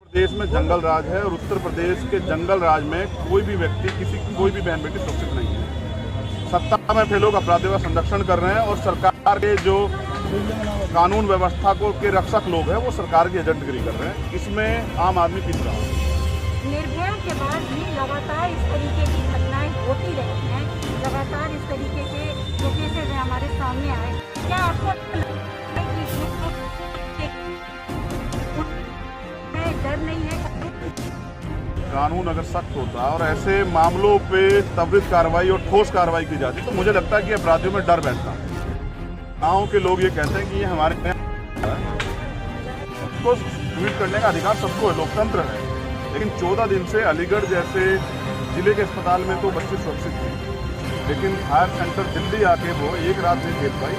प्रदेश में जंगल राज है और उत्तर प्रदेश के जंगल राज में कोई भी व्यक्ति कोई भी बहन बेटी सुरक्षित नहीं है। सत्ता में वे लोग अपराधियों का संरक्षण कर रहे हैं और सरकार के जो कानून व्यवस्था के रक्षक लोग हैं वो सरकार की एजेंटगिरी कर रहे हैं। इसमें आम आदमी पीछ रहा है। निर्भया के बाद भी लगातार इस तरीके की घटनाएं होती रही हैं। लगातार इस तरीके के जो केसेज हैं हमारे सामने आए। क्या आपको डर नहीं है? कानून अगर सख्त होता और ऐसे मामलों पे त्वरित कार्रवाई और ठोस कार्रवाई की जाती तो मुझे लगता है कि अपराधियों में डर बैठता। गाँव के लोग ये कहते हैं कि ये हमारे सबको ट्वीट करने का अधिकार सबको है, लोकतंत्र है। लेकिन 14 दिन से अलीगढ़ जैसे जिले के अस्पताल में तो बच्चे सुरक्षित थे, लेकिन हायर सेंटर दिल्ली आके वो एक रात नहीं खेल पाई।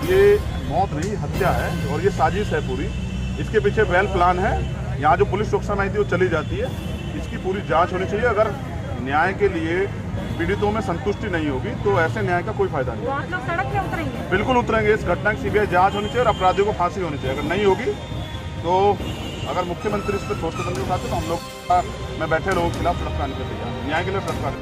ये मौत नहीं, हत्या है और ये साजिश है पूरी। इसके पीछे वेल प्लान है। यहाँ जो पुलिस सुरक्षा नहीं थी वो चली जाती है। इसकी पूरी जांच होनी चाहिए। अगर न्याय के लिए पीड़ितों में संतुष्टि नहीं होगी तो ऐसे न्याय का कोई फायदा नहीं। आप लोग सड़क पे उतरेंगे? बिल्कुल उतरेंगे। इस घटना की सीबीआई जांच होनी चाहिए और अपराधियों को फांसी होनी चाहिए। अगर नहीं होगी तो अगर मुख्यमंत्री इस पर ठोस कदम उठाते तो हम लोग में बैठे लोगों के खिलाफ सड़क आने के तैयार, न्याय के लिए सड़क आने।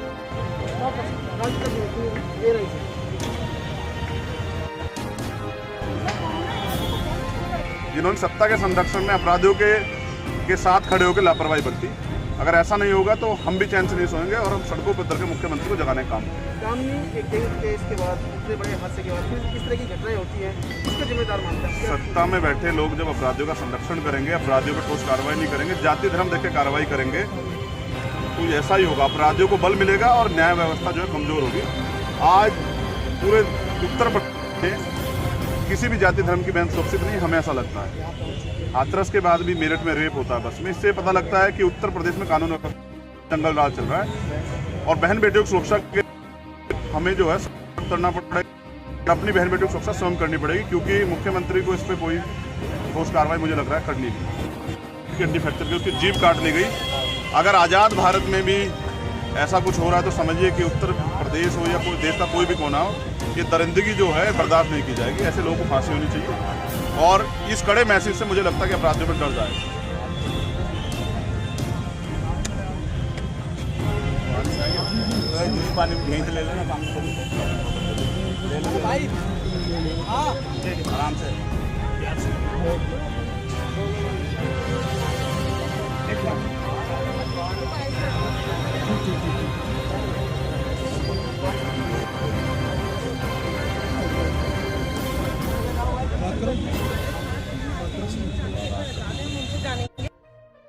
जिन्होंने सत्ता के संरक्षण में अपराधियों के साथ खड़े होकर लापरवाही बरती, अगर ऐसा नहीं होगा तो हम भी चैन से नहीं सोएंगे और हम सड़कों पर उतर के मुख्यमंत्री को जगाने का काम एक केस के बाद इतने बड़े हादसे के बाद फिर किस तरह की घटनाएं होती हैं, इसका जिम्मेदार मानते हैं? सत्ता में बैठे लोग जब अपराधियों का संरक्षण करेंगे, अपराधियों पर ठोस कार्रवाई नहीं करेंगे, जाति धर्म देख के कार्रवाई करेंगे तो ऐसा ही होगा। अपराधियों को बल मिलेगा और न्याय व्यवस्था जो है कमजोर होगी। आज पूरे उत्तर प्रदेश में किसी भी जाति धर्म की बहन सुरक्षित नहीं, हमें ऐसा लगता है। हाथरस के बाद भी मेरठ में रेप होता है बस में। इससे पता लगता है कि उत्तर प्रदेश में कानून जंगल राज चल रहा है और बहन बेटियों की सुरक्षा के हमें जो है करना पड़ेगा। अपनी बहन बेटियों की सुरक्षा स्वयं करनी पड़ेगी, क्योंकि मुख्यमंत्री को इस पर कोई ठोस कार्रवाई मुझे लग रहा है करनी नहीं। हड्डी फ्रैक्चर की उसकी जीभ काट ली गई। अगर आज़ाद भारत में भी ऐसा कुछ हो रहा है तो समझिए कि उत्तर प्रदेश हो या कोई देश का कोई भी कोना हो, ये दरिंदगी जो है बर्दाश्त नहीं की जाएगी। ऐसे लोगों को फांसी होनी चाहिए और इस कड़े मैसेज से मुझे लगता है कि अपराधियों पर डर जाएगा। पानी यहीं से ले लेना, काम ले लो भाई। हाँ आराम से।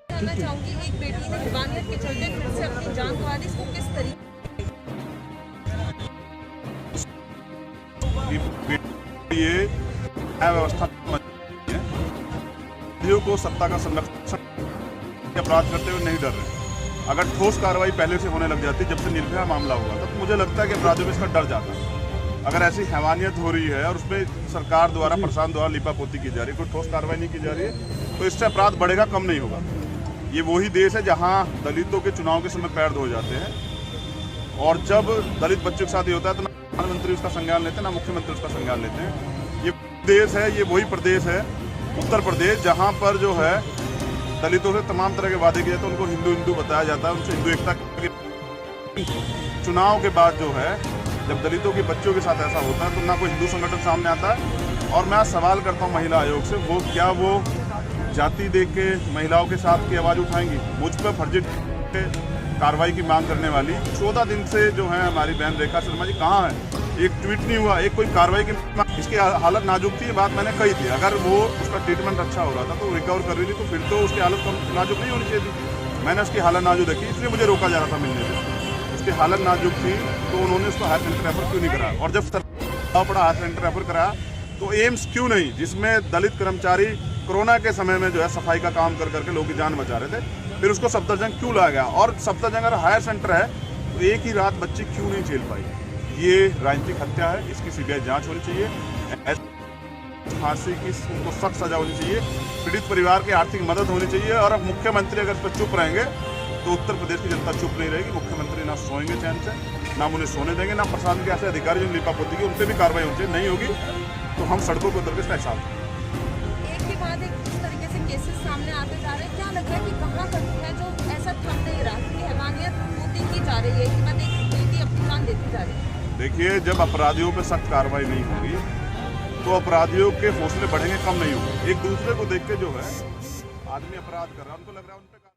जानना चाहूंगी, एक बेटी ने हैवानियत के चलते फिर से अपनी जान गंवा दी, इसको किस तरीके ये व्यवस्था को सत्ता का संरक्षण अपराध करते हुए नहीं डर रहे। अगर ठोस कार्रवाई पहले से होने लग जाती, जब से निर्भया मामला हुआ था, तो मुझे लगता है कि अपराधियों में इसका डर जाता है। अगर ऐसी हैवानियत हो रही है और उसमें सरकार द्वारा, प्रशासन द्वारा लिपापोती की जा रही है, कोई ठोस कार्रवाई नहीं की जा रही है, तो इससे अपराध बढ़ेगा, कम नहीं होगा। ये वही देश है जहाँ दलितों के चुनाव के समय पैर धो जाते हैं और जब दलित बच्चों के साथ ये होता है तो ना प्रधानमंत्री उसका संज्ञान लेते हैं ना मुख्यमंत्री उसका संज्ञान लेते हैं। ये देश है, ये वही प्रदेश है उत्तर प्रदेश जहाँ पर जो है दलितों से तमाम तरह के वादे किए जाते हैं, उनको हिंदू हिंदू बताया जाता है, उनसे हिंदू एकता के चुनाव के बाद जो है जब दलितों के बच्चों के साथ ऐसा होता है तो ना कोई हिंदू संगठन सामने आता है। और मैं आज सवाल करता हूँ महिला आयोग से, वो क्या वो जाति देख के महिलाओं के साथ की आवाज़ उठाएंगी? मुझ पर फर्जी कार्रवाई की मांग करने वाली 14 दिन से जो है हमारी बहन रेखा शर्मा जी कहाँ है? एक ट्वीट नहीं हुआ, एक कोई कार्रवाई की। इसकी हालत नाजुक थी, ये बात मैंने कही थी। अगर वो उसका ट्रीटमेंट अच्छा हो रहा था तो रिकवर कर रही थी, तो फिर तो उसकी हालत नाजुक नहीं होनी चाहिए थी। मैंने उसकी हालत नाजुक देखी, इसलिए मुझे रोका जा रहा था मिलने से। उसकी हालत नाजुक थी तो उन्होंने उसको हायर सेंटर रेफर क्यों नहीं कराया? और जब पड़ा हायर सेंटर रेफर कराया तो एम्स क्यों नहीं, जिसमें दलित कर्मचारी कोरोना के समय में जो है सफाई का काम कर करके लोगों की जान बचा रहे थे, फिर उसको सफदरजंग क्यों लाया गया? और सफदरजंग अगर हायर सेंटर है तो एक ही रात बच्ची क्यों नहीं झेल पाई? ये राजनीतिक हत्या है, इसकी सीबीआई जांच होनी चाहिए। फांसी की उनको सख्त सजा होनी चाहिए। पीड़ित परिवार की आर्थिक मदद होनी चाहिए। और अब मुख्यमंत्री अगर इस पर चुप रहेंगे तो उत्तर प्रदेश की जनता चुप नहीं रहेगी। मुख्यमंत्री ना सोएंगे चैन से, ना उन्हें सोने देंगे, ना प्रशासन के ऐसे अधिकारी जो लिपापोती की उन पर भी कार्रवाई होनी चाहिए। नहीं होगी तो हम सड़कों पर उतर के इसका हिसाब एक के बाद एक इस तरीके से केसेस सामने आते जा रहे हैं? क्या लग रहा है कि चाह रही है कि बस एक बेटी अपनी जान देती जा रही है। देखिए, जब अपराधियों पे सख्त कार्रवाई नहीं होगी तो अपराधियों के हौसले बढ़ेंगे, कम नहीं होंगे। एक दूसरे को देख के जो है आदमी अपराध कर रहा है, उनको लग रहा है उन पे